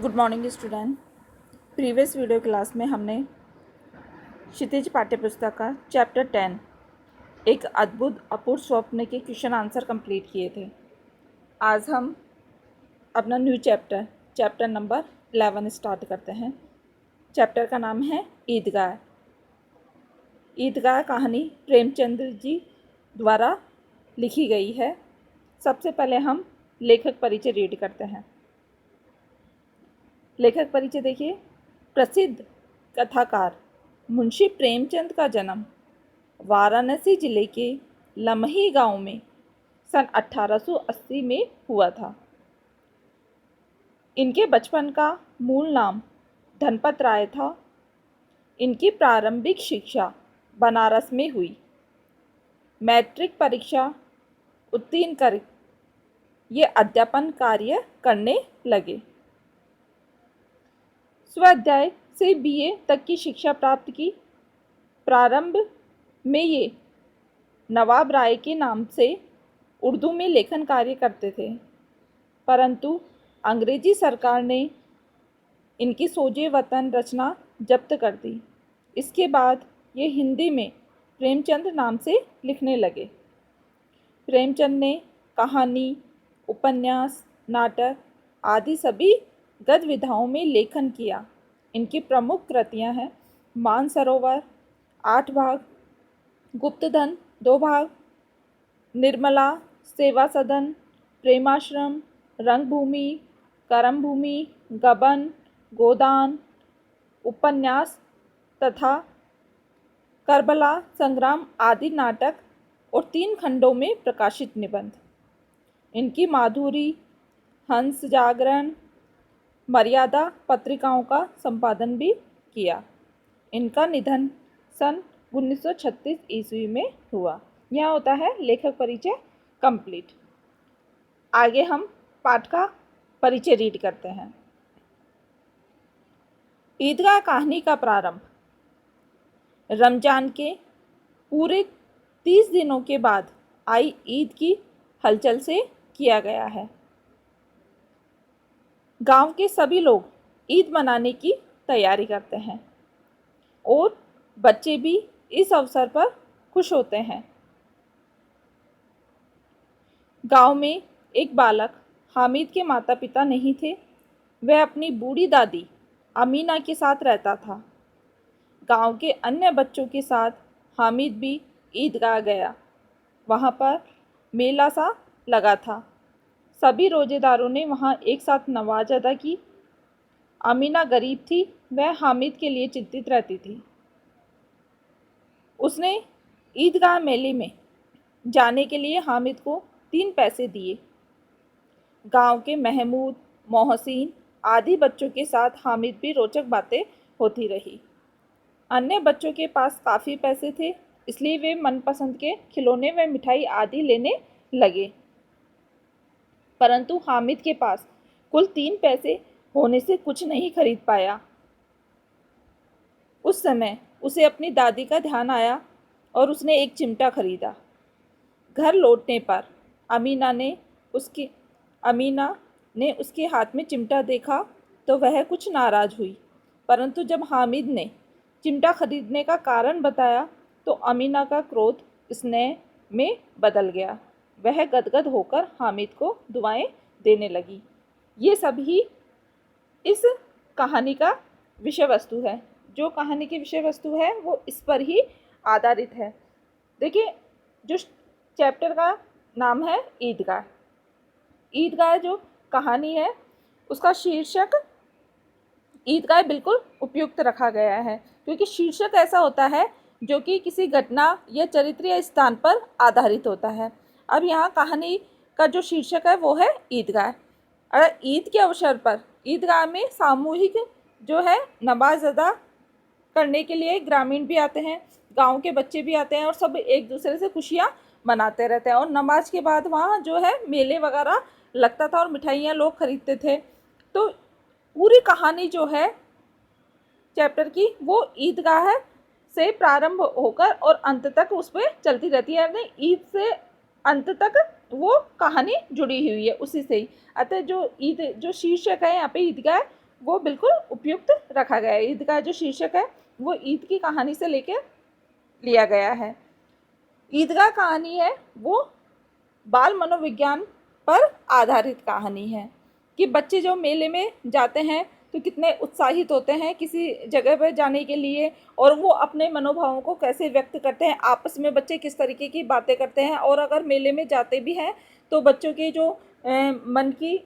Good morning student. Previous video class में हमने क्षितिज पाठ्यपुस्तक का चैप्टर 10 एक अद्भुत अपूर्व स्वप्न के क्वेश्चन आंसर कंप्लीट किए थे। आज हम अपना न्यू चैप्टर नंबर 11 स्टार्ट करते हैं। चैप्टर का नाम है ईदगाह। ईदगाह कहानी प्रेमचंद जी द्वारा लिखी गई है। सबसे पहले हम लेखक परिचय रीड करते हैं। लेखक परिचय देखिए। प्रसिद्ध कथाकार मुंशी प्रेमचंद का जन्म वाराणसी जिले के लमही गांव में सन 1880 में हुआ था। इनके बचपन का मूल नाम धनपत राय था। इनकी प्रारंभिक शिक्षा बनारस में हुई। मैट्रिक परीक्षा उत्तीर्ण कर ये अध्यापन कार्य करने लगे। स्वाध्याय से बीए तक की शिक्षा प्राप्त की। प्रारंभ में ये नवाब राय के नाम से उर्दू में लेखन कार्य करते थे, परंतु अंग्रेजी सरकार ने इनकी सोजे वतन रचना जब्त कर दी। इसके बाद ये हिंदी में प्रेमचंद नाम से लिखने लगे। प्रेमचंद ने कहानी, उपन्यास, नाटक आदि सभी गद्य विधाओं में लेखन किया। इनकी प्रमुख कृतियां हैं मानसरोवर 8 भाग, गुप्तधन 2 भाग, निर्मला, सेवा सदन, प्रेमाश्रम, रंगभूमि, करमभूमि, गबन, गोदान, उपन्यास तथा करबला संग्राम आदि नाटक और 3 खंडों में प्रकाशित निबंध। इनकी माधुरी, हंस जागरण, मर्यादा पत्रिकाओं का संपादन भी किया। इनका निधन सन 1936 ईस्वी में हुआ। यह होता है लेखक परिचय कंप्लीट। आगे हम पाठ का परिचय रीड करते हैं। ईदगाह कहानी का प्रारंभ रमजान के पूरे 30 दिनों के बाद आई ईद की हलचल से किया गया है। गांव के सभी लोग ईद मनाने की तैयारी करते हैं और बच्चे भी इस अवसर पर खुश होते हैं। गांव में एक बालक हामिद के माता पिता नहीं थे। वह अपनी बूढ़ी दादी अमीना के साथ रहता था। गांव के अन्य बच्चों के साथ हामिद भी ईदगाह गया। वहां पर मेला सा लगा था। सभी रोजेदारों ने वहां एक साथ नमाज अदा की। अमीना गरीब थी। वह हामिद के लिए चिंतित रहती थी। उसने ईदगाह मेले में जाने के लिए हामिद को 3 पैसे दिए। गांव के महमूद, मोहसिन आदि बच्चों के साथ हामिद भी रोचक बातें होती रही। अन्य बच्चों के पास काफ़ी पैसे थे, इसलिए वे मनपसंद के खिलौने व मिठाई आदि लेने लगे, परंतु हामिद के पास कुल 3 पैसे होने से कुछ नहीं खरीद पाया। उस समय उसे अपनी दादी का ध्यान आया और उसने एक चिमटा खरीदा। घर लौटने पर अमीना ने उसके हाथ में चिमटा देखा तो वह कुछ नाराज़ हुई, परंतु जब हामिद ने चिमटा खरीदने का कारण बताया तो अमीना का क्रोध स्नेह में बदल गया। वह गदगद होकर हामिद को दुआएं देने लगी। ये सभी इस कहानी का विषय वस्तु है। जो कहानी की विषय वस्तु है वो इस पर ही आधारित है। देखिए, जो चैप्टर का नाम है ईदगाह। ईदगाह जो कहानी है उसका शीर्षक ईदगाह बिल्कुल उपयुक्त रखा गया है, क्योंकि शीर्षक ऐसा होता है जो कि किसी घटना या चरित्र या स्थान पर आधारित होता है। अब यहाँ कहानी का जो शीर्षक है वो है ईदगाह। और ईद के अवसर पर ईदगाह में सामूहिक जो है नमाज अदा करने के लिए ग्रामीण भी आते हैं, गांव के बच्चे भी आते हैं और सब एक दूसरे से खुशियाँ मनाते रहते हैं। और नमाज के बाद वहाँ जो है मेले वगैरह लगता था और मिठाइयाँ लोग खरीदते थे। तो पूरी कहानी जो है चैप्टर की वो ईदगाह से प्रारंभ होकर और अंत तक उस पर चलती रहती है। यानी ईद से अंत तक वो कहानी जुड़ी हुई है उसी से ही। अतः जो शीर्षक है यहाँ पे ईदगाह, वो बिल्कुल उपयुक्त रखा गया है। ईद का जो शीर्षक है वो ईद की कहानी से लेके लिया गया है। ईदगाह कहानी है वो बाल मनोविज्ञान पर आधारित कहानी है कि बच्चे जो मेले में जाते हैं तो कितने उत्साहित होते हैं किसी जगह पर जाने के लिए, और वो अपने मनोभावों को कैसे व्यक्त करते हैं, आपस में बच्चे किस तरीके की बातें करते हैं, और अगर मेले में जाते भी हैं तो बच्चों के जो मन की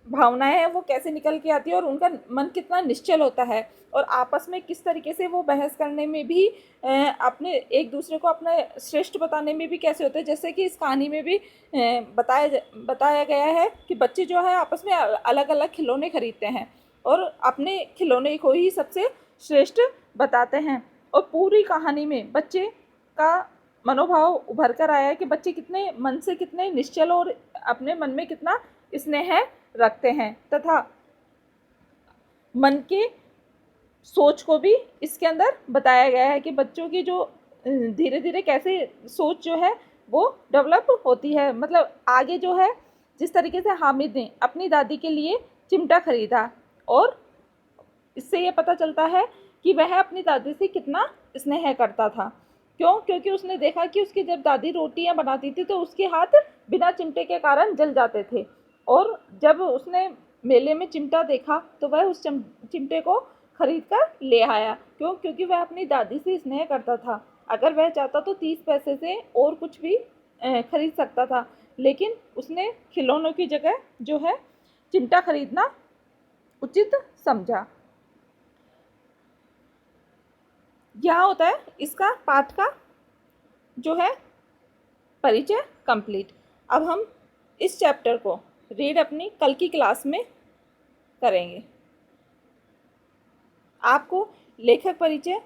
भावनाएं हैं वो कैसे निकल के आती है और उनका मन कितना निश्चल होता है, और आपस में किस तरीके से वो बहस करने में भी अपने एक दूसरे को अपना श्रेष्ठ बताने में भी कैसे होते हैं। जैसे कि इस कहानी में भी बताया गया है कि बच्चे जो है आपस में अलग अलग खिलौने खरीदते हैं और अपने खिलौने को ही सबसे श्रेष्ठ बताते हैं, और पूरी कहानी में बच्चे का मनोभाव उभर कर आया है कि बच्चे कितने मन से कितने निश्चल और अपने मन में कितना स्नेह रखते हैं, तथा मन के सोच को भी इसके अंदर बताया गया है कि बच्चों की जो धीरे धीरे कैसे सोच जो है वो डेवलप होती है। मतलब आगे जो है जिस तरीके से हामिद ने अपनी दादी के लिए चिमटा खरीदा, और इससे ये पता चलता है कि वह अपनी दादी से कितना स्नेह करता था। क्यों? क्योंकि उसने देखा कि उसकी जब दादी रोटियां बनाती थी तो उसके हाथ बिना चिमटे के कारण जल जाते थे, और जब उसने मेले में चिमटा देखा तो वह उस चिमटे को खरीद कर ले आया। क्यों? क्योंकि वह अपनी दादी से स्नेह करता था। अगर वह चाहता तो 30 पैसे से और कुछ भी खरीद सकता था, लेकिन उसने खिलौनों की जगह जो है चिमटा खरीदना उचित समझा। यहाँ होता है इसका पाठ का जो है परिचय कंप्लीट। अब हम इस चैप्टर को रीड अपनी कल की क्लास में करेंगे। आपको लेखक परिचय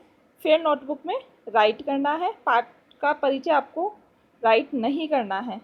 फिर नोटबुक में राइट करना है, पाठ का परिचय आपको राइट नहीं करना है।